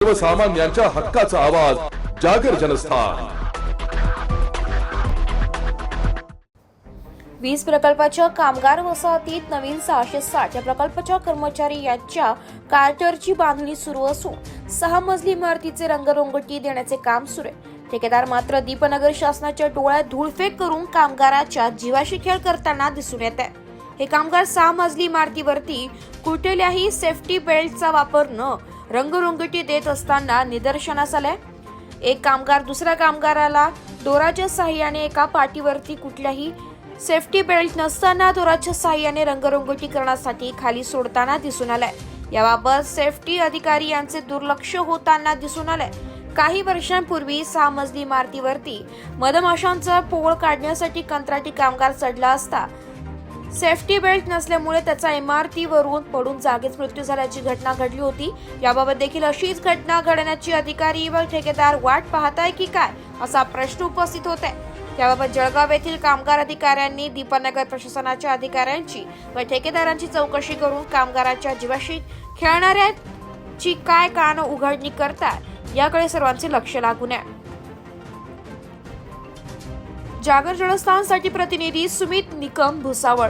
सर्वसामान्यांच्या हक्काचा आवाज जागर जनस्थान। वीज प्रकल्पाच्या कामगार वसाहतीत नवीन 660 या प्रकल्पाच्या कर्मचारी यांच्या कार्टरची बांधणी सुरू असून 6 मजली इमारतीचे रंगरंगोटी देण्याचे काम सुरू आहे। ठेकेदार मात्र दीपनगर शासनाच्या डोळ्यात धूळफेक करून कामगाराच्या जीवाशी खेळ करताना दिसून येत आहे। हे कामगार 6 मजली इमारतीवरती कुठल्याही सेफ्टी बेल्टचा वापर न रंगरंगोटी देत असताना निदर्शनास आले। एक कामगार दुसऱ्या कामगाराला दोराच्या साहाय्याने एका पाटीवरती कुठल्याही सेफ्टी बेल्ट नसताना दोराच्या साहाय्याने रंगरंगोटी करण्यासाठी खाली सोडताना दिसून आलाय। याबाबत सेफ्टी अधिकारी यांचे दुर्लक्ष होताना दिसून आलंय। काही वर्षांपूर्वी 6 मजली इमारतीवरती मधमाशांचा पोळ काढण्यासाठी कंत्राटी कामगार चढला असता सेफ्टी बेल्ट नसल्यामुळे त्याचा इमारतीवरून पडून जागीच मृत्यू झाल्याची घटना घडली होती। याबाबत देखील अशीच घटना घडण्याची अधिकारी व ठेकेदार वाट पाहताय की काय असा प्रश्न उपस्थित होत आहे। याबाबत जळगाव येथील कामगार अधिकाऱ्यांनी दीपनगर प्रशासनाच्या अधिकाऱ्यांची व ठेकेदारांची चौकशी करून कामगाराच्या जीवाशी खेळणाऱ्याची काय कान उघडणी करतात याकडे सर्वांचे लक्ष लागून आहे। जागर जनस्थानसाठी प्रतिनिधी सुमित निकम भुसावळ।